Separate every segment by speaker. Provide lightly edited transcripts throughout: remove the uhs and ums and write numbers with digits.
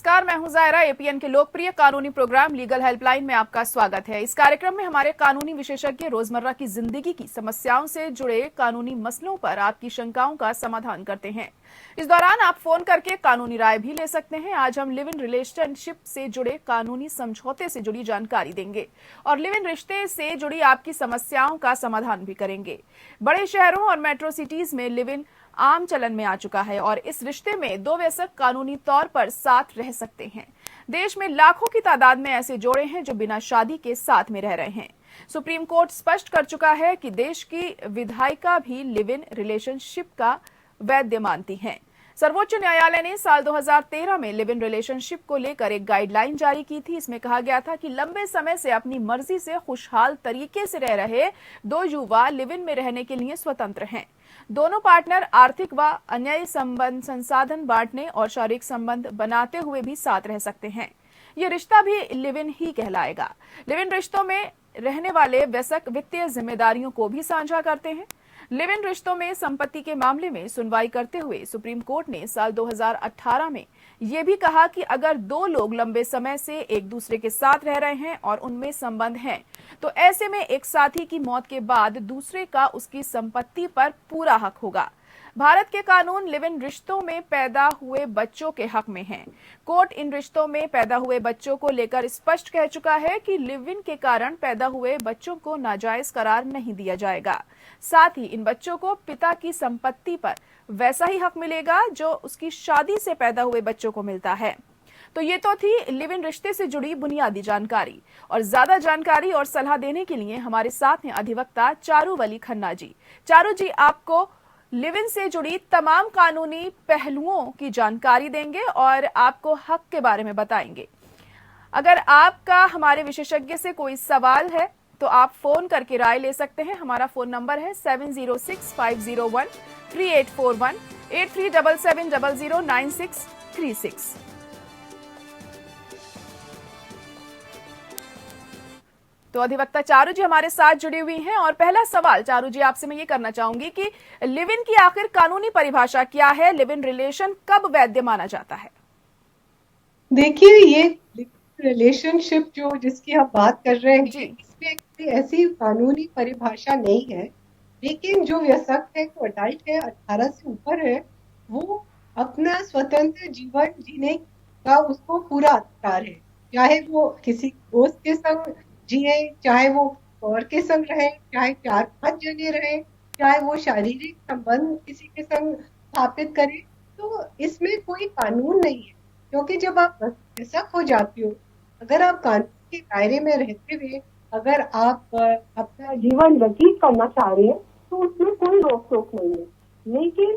Speaker 1: नमस्कार, मैं हूं जायरा। एपीएन के लोकप्रिय कानूनी प्रोग्राम लीगल हेल्पलाइन में आपका स्वागत है। इस कार्यक्रम में हमारे कानूनी विशेषज्ञ रोजमर्रा की जिंदगी की समस्याओं से जुड़े कानूनी मसलों पर आपकी शंकाओं का समाधान करते हैं। इस दौरान आप फोन करके कानूनी राय भी ले सकते हैं। आज हम लिव इन रिलेशनशिप से जुड़े कानूनी समझौते से जुड़ी जानकारी देंगे और लिव इन रिश्ते से जुड़ी आपकी समस्याओं का समाधान भी करेंगे। बड़े शहरों और मेट्रो सिटीज में लिव इन आम चलन में आ चुका है और इस रिश्ते में दो वयस्क कानूनी तौर पर साथ रह सकते हैं। देश में लाखों की तादाद में ऐसे जोड़े हैं जो बिना शादी के साथ में रह रहे हैं। सुप्रीम कोर्ट स्पष्ट कर चुका है कि देश की विधायिका भी लिव इन रिलेशनशिप का वैध मानती हैं। सर्वोच्च न्यायालय ने साल 2013 में लिव इन रिलेशनशिप को लेकर एक गाइडलाइन जारी की थी। इसमें कहा गया था कि लंबे समय से अपनी मर्जी से खुशहाल तरीके से रह रहे दो युवा लिव इन में रहने के लिए स्वतंत्र हैं। दोनों पार्टनर आर्थिक व अन्य संबंध संसाधन बांटने और शारीरिक संबंध बनाते हुए भी साथ रह सकते हैं। ये रिश्ता भी लिव इन ही कहलाएगा। लिव इन रिश्तों में रहने वाले वयस्क वित्तीय जिम्मेदारियों को भी साझा करते हैं। लिव इन रिश्तों में संपत्ति के मामले में सुनवाई करते हुए सुप्रीम कोर्ट ने साल 2018 में यह भी कहा कि अगर दो लोग लंबे समय से एक दूसरे के साथ रह रहे हैं और उनमें संबंध हैं, तो ऐसे में एक साथी की मौत के बाद दूसरे का उसकी संपत्ति पर पूरा हक होगा। भारत के कानून लिव इन रिश्तों में पैदा हुए बच्चों के हक में हैं। कोर्ट इन रिश्तों में पैदा हुए बच्चों को लेकर स्पष्ट कह चुका है कि लिव इन के कारण पैदा हुए बच्चों को नाजायज करार नहीं दिया जाएगा। साथ ही इन बच्चों को पिता की संपत्ति पर वैसा ही हक मिलेगा जो उसकी शादी से पैदा हुए बच्चों को मिलता है। तो ये तो थी लिव इन रिश्ते से जुड़ी बुनियादी जानकारी। और ज्यादा जानकारी और सलाह देने के लिए हमारे साथ हैं अधिवक्ता चारूवली खन्ना जी। चारू जी आपको लिव इन से जुड़ी तमाम कानूनी पहलुओं की जानकारी देंगे और आपको हक के बारे में बताएंगे। अगर आपका हमारे विशेषज्ञ से कोई सवाल है तो आप फोन करके राय ले सकते हैं। हमारा फोन नंबर है 7065013841 8377009636। तो अधिवक्ता चारू जी हमारे साथ जुड़ी हुई हैं और पहला सवाल चारू जी आपसे मैं ये करना चाहूंगी कि लिव इन की आखिर कानूनी परिभाषा क्या है? लिव इन रिलेशन कब वैध माना जाता है?
Speaker 2: देखिए, ये रिलेशनशिप जो जिसकी हम बात कर रहे हैं, इसमें कोई ऐसी कानूनी परिभाषा नहीं है। लेकिन जो वयस्क है, जो अडल्ट है, 18 से ऊपर है, वो अपना स्वतंत्र जीवन जीने का उसको पूरा अधिकार है। चाहे वो किसी दोस्त के संग जिए, चाहे वो और के संग रहे, चाहे 4-5 जने रहे, चाहे वो शारीरिक संबंध किसी के संग स्थापित करे, तो इसमें कोई कानून नहीं है। क्योंकि जब आप वयस्क हो जाते हो, अगर आप कानून के दायरे में रहते हुए अगर आप अपना जीवन व्यतीत करना चाह रहे हैं तो उसमें कोई रोक टोक नहीं है। लेकिन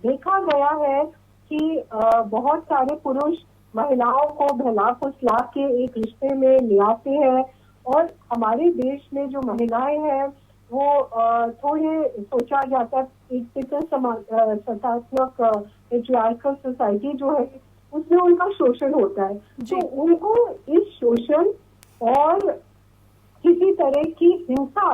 Speaker 2: देखा गया है कि बहुत सारे पुरुष महिलाओं को बहला फुसला के एक रिश्ते में ले आते हैं और हमारे देश में जो महिलाएं हैं वो थोड़े सोचा जाता है एक सकारात्मक पेट्रियार्कल सोसाइटी जो है उसमें उनका शोषण होता है। तो उनको इस शोषण और किसी तरह की हिंसा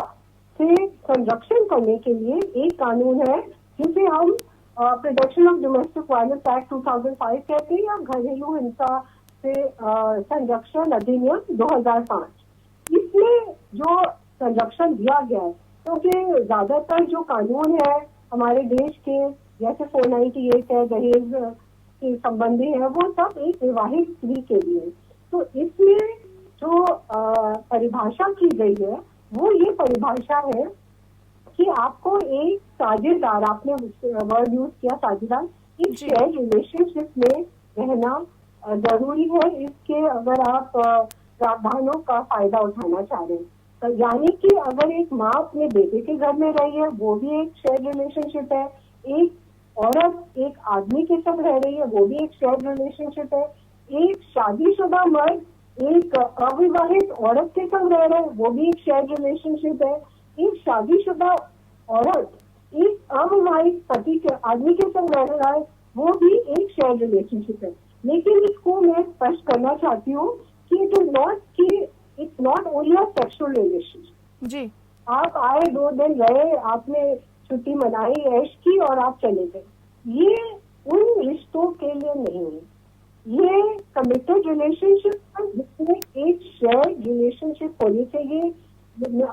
Speaker 2: से संरक्षण करने के लिए एक कानून है जिसे हम protection of domestic violence act 2005 कहते हैं या घरेलू हिंसा से संरक्षण अधिनियम 2005। इसमें जो संरक्षण दिया गया है क्योंकि ज्यादातर जो कानून है हमारे देश के जैसे 498 है दहेज के संबंधी है वो सब एक विवाहित स्त्री के लिए। तो इसमें जो परिभाषा की गई है वो ये परिभाषा है कि आपको एक साझेदार, आपने वर्ड यूज किया साझेदार, एक शेयर रिलेशनशिप में रहना जरूरी है। इसके अगर आप प्रावधानों का फायदा उठाना चाह रहे हैं तो यानी कि अगर एक माँ अपने बेटे के घर में रही है वो भी एक शेयर रिलेशनशिप है, एक औरत एक आदमी के संग रह रही है वो भी एक शेयर रिलेशनशिप है, एक शादीशुदा मर्द एक अविवाहित औरत के संग रह रहे हैं वो भी एक शेयर रिलेशनशिप है, एक शादीशुदा औरत एक अविवाहित पति के आदमी के संग रह रहा है वो भी एक शेयर रिलेशनशिप है। लेकिन इसको मैं स्पष्ट करना चाहती हूँ कि it's not only a sexual relationship.
Speaker 1: जी,
Speaker 2: आप आए 2 दिन रहे, आपने छुट्टी मनाई, ऐश की और आप चले गए, ये उन रिश्तों के लिए नहीं है। ये कमिटेड रिलेशनशिप जिसमें एक शेयर्ड रिलेशनशिप होनी चाहिए,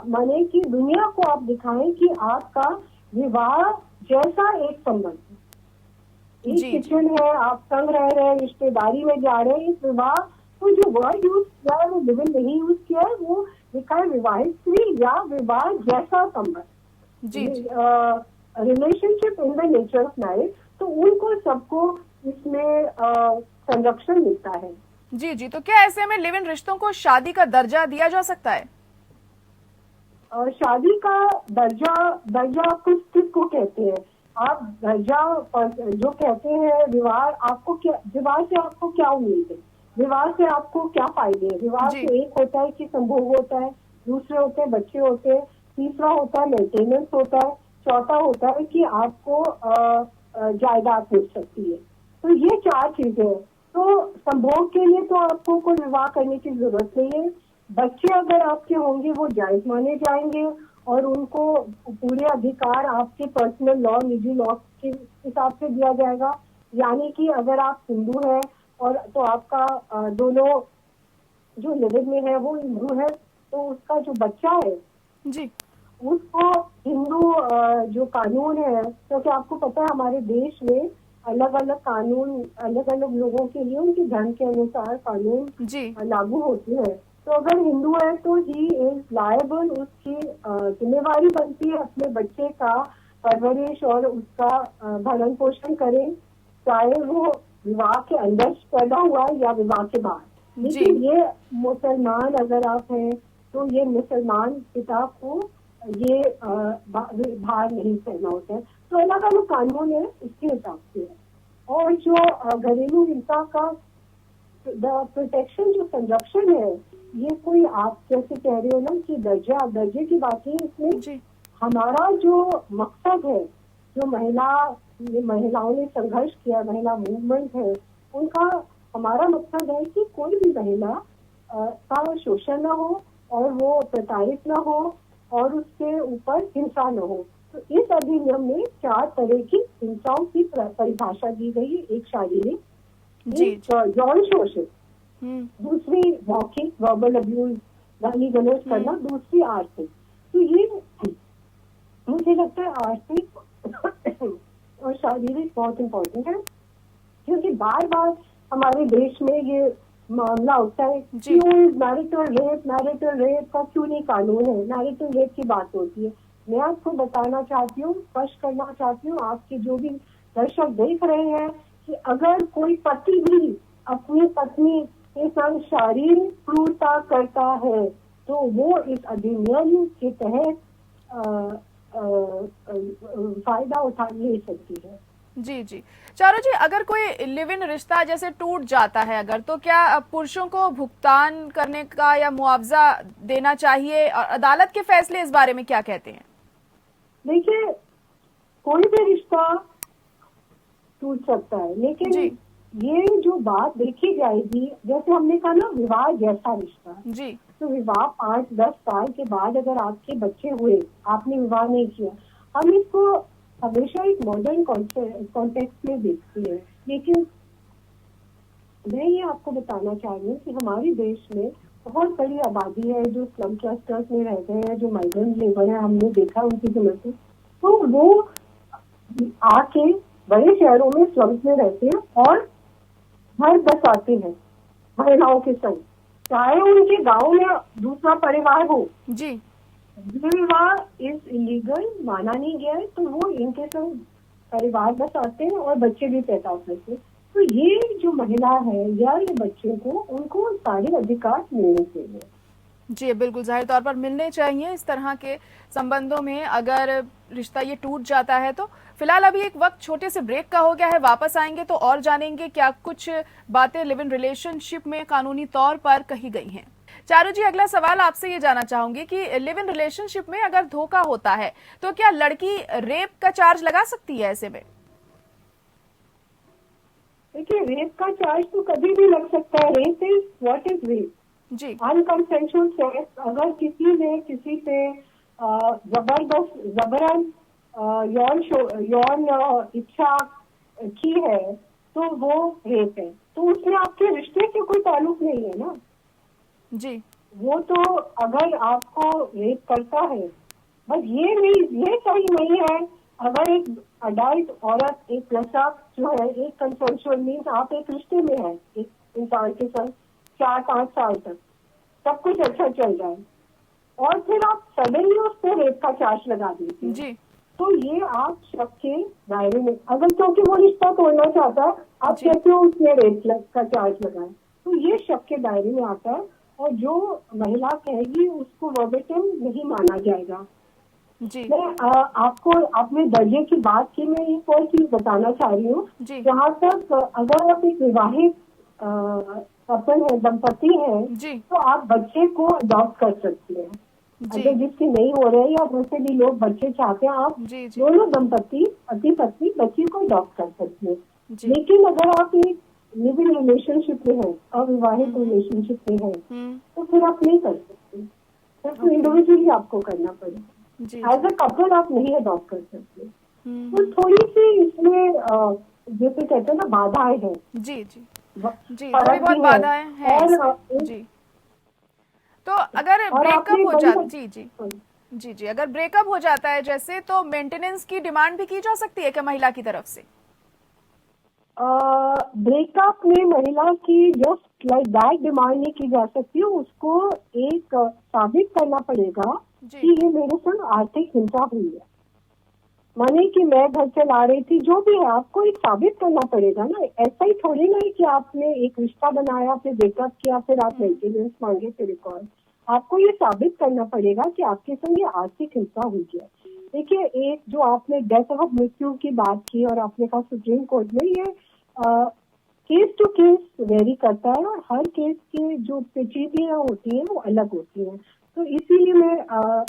Speaker 2: माने कि दुनिया को आप दिखाएं कि आपका विवाह जैसा एक संबंध है, एक किचन है, आप संग रह रहे हैं, रिश्तेदारी में जा रहे हैं, इस विवाह तो जो वर्ड यूज किया है वो लिविंग नहीं यूज किया है, वो लिखा है विवाहित स्त्री या विवाह जैसा संबंध, relationship in the nature of marriage. तो उनको सबको इसमें संरक्षण मिलता है।
Speaker 1: जी जी, तो क्या ऐसे में लिव इन रिश्तों को शादी का दर्जा दिया जा सकता है?
Speaker 2: शादी का दर्जा आपको किसको कहते हैं? आप दर्जा जो कहते हैं विवाह, आपको क्या विवाह से आपको क्या उम्मीद है? विवाह से आपको क्या फायदे हैं? विवाह से एक होता है कि संभोग होता है, दूसरे होते हैं बच्चे होते हैं, तीसरा होता है मेंटेनेंस होता है, चौथा होता है कि आपको जायदाद मिल सकती है। तो ये 4 चीजें हैं। तो संभोग के लिए तो आपको कोई विवाह करने की जरूरत नहीं है। बच्चे अगर आपके होंगे वो जायज माने जाएंगे और उनको पूरे अधिकार आपके पर्सनल लॉ, निजी लॉ के हिसाब से दिया जाएगा। यानी कि अगर आप हिंदू हैं और तो आपका दोनों जो लिविंग में है वो हिंदू है, तो उसका जो बच्चा है
Speaker 1: जी
Speaker 2: उसको हिंदू जो कानून है, क्योंकि आपको पता है हमारे देश में अलग अलग कानून अलग अलग लोगों के लिए उनके धर्म के अनुसार कानून लागू होते हैं। तो अगर हिंदू है तो ही इज लायबल, उसकी जिम्मेवारी बनती है अपने बच्चे का परवरिश और उसका भरण पोषण करें, चाहे वो विवाह के अंदर पैदा हुआ या विवाह के बाद। लेकिन ये मुसलमान अगर आप हैं तो ये मुसलमान पिता को ये भार नहीं सहना होता है। तो अलग अलग कानून है उसके हिसाब से है। और जो घरेलू हिंसा का प्रोटेक्शन, जो संरक्षण है, ये कोई आप जैसे कह रहे हो ना कि दर्जे की बात है, इसमें हमारा जो मकसद है, जो महिलाओं ने संघर्ष किया, महिला मूवमेंट है, उनका हमारा मकसद है कि कोई भी महिला का शोषण न हो और वो प्रताड़ित न हो और उसके ऊपर हिंसा न हो। तो इस अधिनियम में 4 तरह की हिंसाओं की परिभाषा दी गई है। एक शारीरिक, यौन शोषण, दूसरी मौखिक वर्बल अब्यूज, गाली गलौज करना, दूसरी आर्थिक। तो ये मुझे लगता है आर्थिक और शारीरिक बहुत इम्पोर्टेंट है, क्योंकि बार बार हमारे देश में ये मामला होता है क्यों मैरिटल रेप का क्यों नहीं कानून है, मैरिटल रेप की बात होती है। मैं आपको बताना चाहती हूँ, स्पष्ट करना चाहती हूँ, आपके जो भी दर्शक देख रहे हैं, कि अगर कोई पति भी अपनी पत्नी के संग शारीरिक क्रूरता करता है तो वो इस अधिनियम के तहत फायदा उठा ले सकती है।
Speaker 1: जी जी, चारू जी, अगर कोई लिव इन रिश्ता जैसे टूट जाता है अगर, तो क्या पुरुषों को भुगतान करने का या मुआवजा देना चाहिए, और अदालत के फैसले इस बारे में क्या कहते हैं?
Speaker 2: देखिए, कोई भी रिश्ता टूट सकता है, लेकिन ये जो बात देखी जाएगी, जैसे हमने कहा ना विवाह जैसा रिश्ता जी, तो विवाह 5-10 साल के बाद अगर आपके बच्चे हुए, आपने विवाह नहीं किया, हम इसको हमेशा एक मॉडर्न कॉन्टेक्स्ट में देखती है। लेकिन मैं ये आपको बताना चाह रही हूँ कि हमारे देश में बहुत बड़ी आबादी है जो स्लम क्लस्टर्स में रहते हैं, जो माइग्रेंट लेबर है, हमने देखा उनकी समस्या, तो वो आके बड़े शहरों में स्लम्स में रहते हैं और घर बसाते हैं महिलाओं के संग, चाहे उनके गांव में दूसरा परिवार हो जी। विवाह इज इलीगल, माना नहीं गया है, तो वो इनके संग परिवार बसाते हैं और बच्चे भी पैदा करते हैं। तो ये जो महिला है या ये बच्चे को, उनको सारे अधिकार मिलने चाहिए।
Speaker 1: जी बिल्कुल, जाहिर तौर पर मिलने चाहिए। इस तरह के संबंधों में अगर रिश्ता ये टूट जाता है तो फिलहाल अभी एक वक्त छोटे से ब्रेक का हो गया है, वापस आएंगे तो और जानेंगे क्या कुछ बातें लिव इन रिलेशनशिप में कानूनी तौर पर कही गई हैं। चारू जी, अगला सवाल आपसे ये जानना चाहूंगी कि लिव इन रिलेशनशिप में अगर धोखा होता है तो क्या लड़की रेप का चार्ज लगा सकती है ऐसे में?
Speaker 2: देखिए, रेप का चार्ज तो कभी भी लग सकता है। Rape is what is rape जी, अनकंसेंशुअल सेक्स। अगर किसी ने किसी से जबरन यौन इच्छा की है तो वो रेप है। तो उसमें आपके रिश्ते से कोई ताल्लुक नहीं है ना
Speaker 1: जी।
Speaker 2: वो तो अगर आपको रेप करता है, बस ये नहीं, ये सही नहीं है अगर एक अडल्ट औरत एक लड़का जो है एक कंसेंसुअल मीन्स आप एक रिश्ते में है एक इंसान के साथ 4-5 साल तक सब कुछ अच्छा चल रहा है और फिर आप सडनली उस पर रेप का चार्ज लगा देते हैं।
Speaker 1: जी।
Speaker 2: तो ये आप शक के दायरे में, अगर क्योंकि वो रिश्ता तोड़ना चाहता है आप
Speaker 1: जी।
Speaker 2: कैसे उसने रेप का चार्ज लगाए, तो ये शक के दायरे में आता है और जो महिला कहेगी उसको वर्बेटिम नहीं माना जाएगा।
Speaker 1: जी।
Speaker 2: मैं आपको आपने दर्जे की बात की, मैं एक और चीज बताना चाह रही हूँ।
Speaker 1: जी।
Speaker 2: जहाँ तक अगर आप एक विवाहित कपल है, दंपति है,
Speaker 1: जी।
Speaker 2: तो आप बच्चे को अडॉप्ट कर सकती हैं।
Speaker 1: जी।
Speaker 2: अगर जिसकी नहीं हो रहे या वैसे भी लोग बच्चे चाहते हैं, आप
Speaker 1: जी। जी।
Speaker 2: दोनों दंपति पति पत्नी बच्चे को अडॉप्ट कर सकते हैं।
Speaker 1: जी।
Speaker 2: लेकिन अगर आप एक लिविंग रिलेशनशिप में है, अविवाहित रिलेशनशिप में है, तो फिर आप नहीं कर सकते, तो इंडिविजुअली आपको करना पड़ेगा।
Speaker 1: जी।
Speaker 2: एज अ कपल आप नहीं अडॉप्ट कर सकते। तो
Speaker 1: हम्म।
Speaker 2: थोड़ी सी इसमें जैसे कहते हैं ना बाधाएं हैं,
Speaker 1: जी। जी। जी, थोड़ी
Speaker 2: फर्क
Speaker 1: बहुत
Speaker 2: भी है।
Speaker 1: बाधाएं हैं इसमें। जी। तो अगर
Speaker 2: और आपने
Speaker 1: ब्रेकअप हो
Speaker 2: बड़ी
Speaker 1: जा जी। जी। जी। जी, अगर ब्रेकअप हो जाता है जैसे, तो मेंटेनेंस की डिमांड भी की जा सकती है क्या महिला की तरफ से?
Speaker 2: ब्रेकअप में महिला की जस्ट लाइक दैट डिमांड नहीं की जा सकती, उसको एक साबित करना पड़ेगा कि ये मेरे संग आर्थिक हिंसा हुई है। माने कि मैं घर चला रही थी, जो भी है आपको एक साबित करना पड़ेगा ना। ऐसा ही थोड़ी ना है कि आपने एक रिश्ता बनाया फिर ब्रेकअप किया फिर आप मेंटेनेंस मांगे फिर एक और। आपको ये साबित करना पड़ेगा कि आपके संग ये आर्थिक हिंसा हुई है। देखिए, एक जो आपने डेथ ऑफ मृत्यु की बात की और आपने कहा सुप्रीम कोर्ट में, ये केस टू केस वेरी करता है और हर केस की जो पेचीदगियां होती हैं वो अलग होती हैं। तो इसीलिए मैं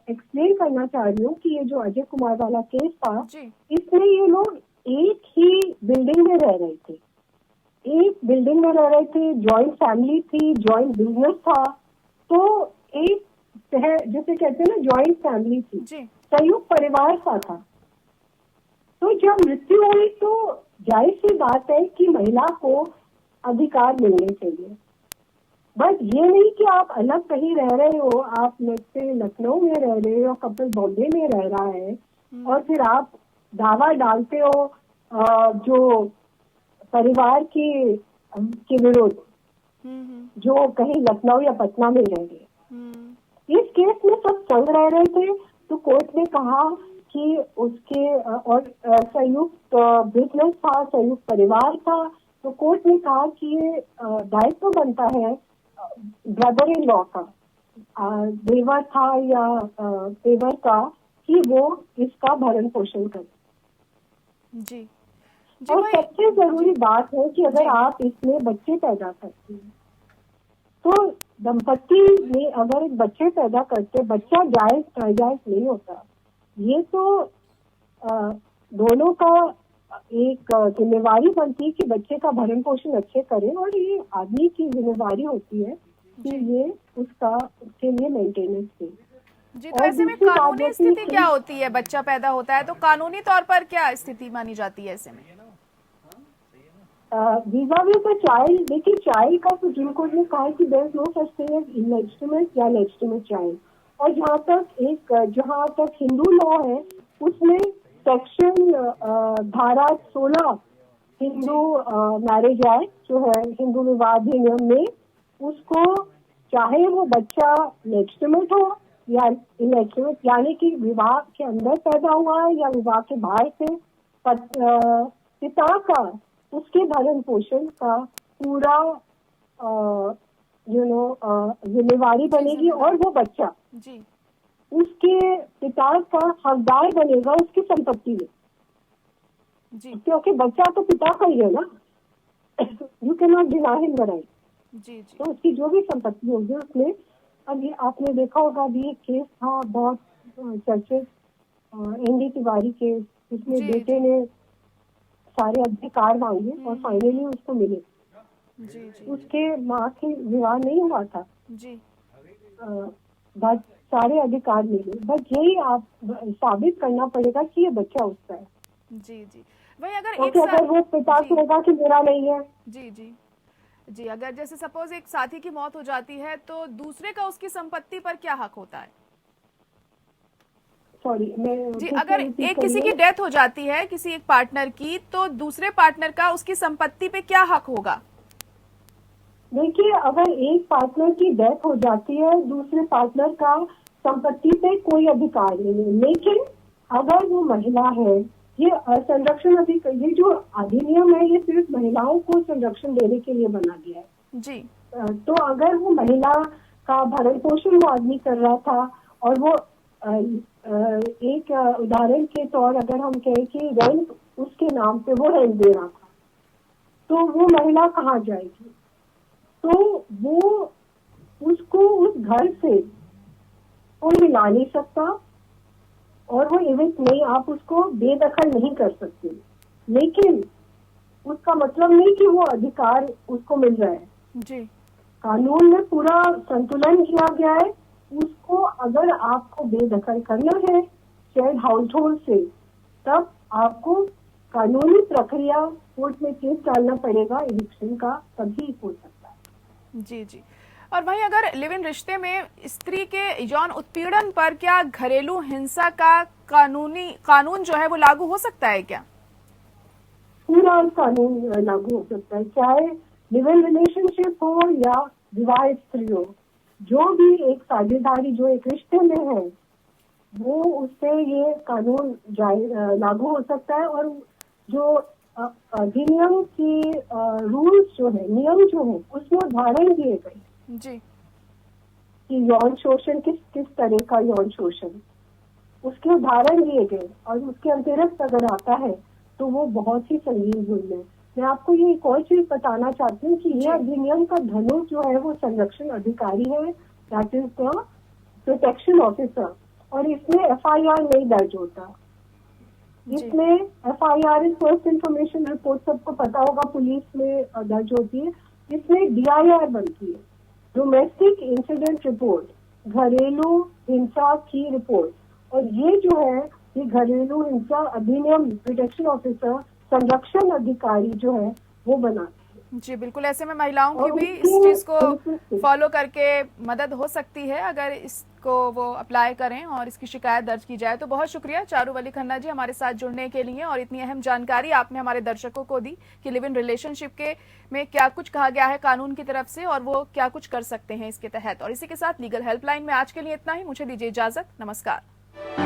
Speaker 2: एक्सप्लेन करना चाह रही हूँ कि ये जो अजय कुमार वाला केस था, इसमें ये लोग एक ही बिल्डिंग में रह रहे थे, एक बिल्डिंग में रह रहे थे, जॉइंट फैमिली थी, जॉइंट बिजनेस था। तो एक जैसे कहते हैं ना जॉइंट फैमिली थी, संयुक्त परिवार सा था। तो जब मृत्यु हुई तो जाहिर सी बात है कि महिला को अधिकार मिलने चाहिए। बस ये नहीं कि आप अलग कहीं रह रहे हो, आप से लखनऊ में रह रहे हो, कपिल बॉम्बे में रह रहा है और फिर आप दावा डालते हो जो परिवार के विरुद्ध, जो कहीं लखनऊ या पटना में रह रहे। इस केस में सब चल रहे थे, तो कोर्ट ने कहा कि उसके और संयुक्त बिजनेस था, संयुक्त परिवार था। तो कोर्ट ने कहा कि ये दायित्व बनता है ब्रदर इन लॉ का, देवर था या देवर का, कि वो इसका भरण पोषण करे।
Speaker 1: जी।
Speaker 2: और सबसे जरूरी बात है कि अगर आप इसमें बच्चे पैदा करते हैं, तो दंपति में अगर एक बच्चे पैदा करते, बच्चा जायज नाजायज नहीं होता। ये तो दोनों का एक जिम्मेवारी बनती है कि बच्चे का भरण पोषण अच्छे करें, और ये आदमी की जिम्मेवारी होती है कि ये उसके लिए मेंटेनेंस दे।
Speaker 1: जी, तो ऐसे में कानूनी स्थिति क्या होती है? बच्चा पैदा होता है तो कानूनी तौर पर क्या स्थिति मानी जाती है ऐसे में?
Speaker 2: vis-a-vis द चाइल्ड, देखिए चाइल्ड का सुप्रीम कोर्ट ने कहा कि there is no such thing as illegitimate या लेजिटिमेट चाइल्ड। और जहाँ तक हिंदू लॉ है, उसमें सेक्शन धारा 16 हिंदू मैरिज एक्ट जो है, हिंदू विवाह अधिनियम में, उसको चाहे वो बच्चा लेजिटिमेट हो या इलेजिटिमेट, यानी कि विवाह के अंदर पैदा हुआ है या विवाह के बाहर से, पिता का उसके भरण पोषण का पूरा जिम्मेवारी बनेगी और वो बच्चा उसके पिता का हकदार बनेगा उसकी संपत्ति में, क्योंकि बच्चा तो पिता का ही है ना। You can not deny him the right. तो उसकी जो भी संपत्ति होगी उसमें, अब ये आपने देखा होगा, अभी एक केस था बहुत चर्चित, एनडी तिवारी केस, जिसमें बेटे ने सारे अधिकार मांगे और फाइनली उसको मिले। उसके माँ के विवाह नहीं हुआ था, बट सारे अधिकार मिले। बस यही आप साबित करना पड़ेगा कि ये बच्चा उसका है।
Speaker 1: जी जी। वही अगर
Speaker 3: क्योंकि अगर वो पिता कहेगा कि मेरा नहीं है।
Speaker 1: जी जी जी, अगर जैसे सपोज एक साथी की मौत हो जाती है तो दूसरे का उसकी संपत्ति पर क्या हक होता है?
Speaker 3: सॉरी, मैं
Speaker 1: जी,
Speaker 3: फिर से
Speaker 1: अगर
Speaker 3: रिपीट
Speaker 1: एक किसी की
Speaker 3: करिए।
Speaker 1: डेथ हो जाती है किसी एक पार्टनर की, तो दूसरे पार्टनर का उसकी संपत्ति पे क्या हक होगा?
Speaker 3: देखिए, अगर एक पार्टनर की डेथ हो जाती है, दूसरे पार्टनर का संपत्ति पे कोई अधिकार नहीं है। लेकिन अगर वो महिला है, ये संरक्षण अधिकार, ये जो अधिनियम है ये सिर्फ महिलाओं को संरक्षण देने के लिए बना गया है।
Speaker 1: जी
Speaker 3: तो अगर वो महिला का भरण पोषण वो आदमी कर रहा था और वो एक उदाहरण के तौर अगर हम कहें कि रेंट उसके नाम पे वो रेंट दे रहा था, तो वो महिला कहाँ जाएगी? तो वो उसको उस घर से कोई हिला नहीं सकता और वो इविक्ट नहीं, आप उसको बेदखल नहीं कर सकते। लेकिन उसका मतलब नहीं कि वो अधिकार उसको मिल रहा है।
Speaker 1: जी
Speaker 3: कानून में पूरा संतुलन किया गया है। उसको अगर आपको बेदखल करना है शेयर्ड हाउस होल्ड से, तब आपको कानूनी प्रक्रिया कोर्ट में केस डालना पड़ेगा इविक्शन का, तभी हो सकता है।
Speaker 1: जी जी। और वहीं अगर लिव इन रिश्ते में स्त्री के यौन उत्पीड़न पर क्या घरेलू हिंसा का कानून जो है वो लागू हो सकता है क्या?
Speaker 3: पूरा कानून लागू हो सकता है, चाहे लिव इन रिलेशनशिप हो या विवाहित स्त्री हो। जो भी एक साझेदारी जो एक रिश्ते में है, वो उससे ये कानून लागू हो सकता है। और जो अधिनियम की रूल्स जो है, नियम जो है, उसमें उदाहरण दिए गए
Speaker 1: जी
Speaker 3: कि यौन शोषण किस किस तरह का यौन शोषण, उसके उदाहरण दिए गए। और उसके अतिरिक्त अगर आता है तो वो बहुत ही संगीन जुर्म है। मैं आपको ये एक और चीज बताना चाहती हूँ कि ये अधिनियम का धनुष जो है वो संरक्षण अधिकारी है, that is the protection officer. और इसमें एफआईआर नहीं दर्ज होता। इसमें एफआईआर फर्स्ट इंफॉर्मेशन रिपोर्ट, सबको पता होगा, पुलिस में दर्ज होती है। इसमें डीआईआर बनती है, डोमेस्टिक इंसिडेंट रिपोर्ट, घरेलू हिंसा की रिपोर्ट। और ये जो है ये घरेलू हिंसा अधिनियम प्रोटेक्शन ऑफिसर, संरक्षण अधिकारी जो है वो बनाते हैं।
Speaker 1: जी बिल्कुल, ऐसे में महिलाओं की भी इस चीज को फॉलो करके मदद हो सकती है अगर इसको वो अप्लाई करें और इसकी शिकायत दर्ज की जाए। तो बहुत शुक्रिया चारुवली खन्ना जी हमारे साथ जुड़ने के लिए, और इतनी अहम जानकारी आपने हमारे दर्शकों को दी कि लिव इन रिलेशनशिप के में क्या कुछ कहा गया है कानून की तरफ से और वो क्या कुछ कर सकते हैं इसके तहत। और इसी के साथ लीगल हेल्पलाइन में आज के लिए इतना ही। मुझे दीजिए इजाजत, नमस्कार।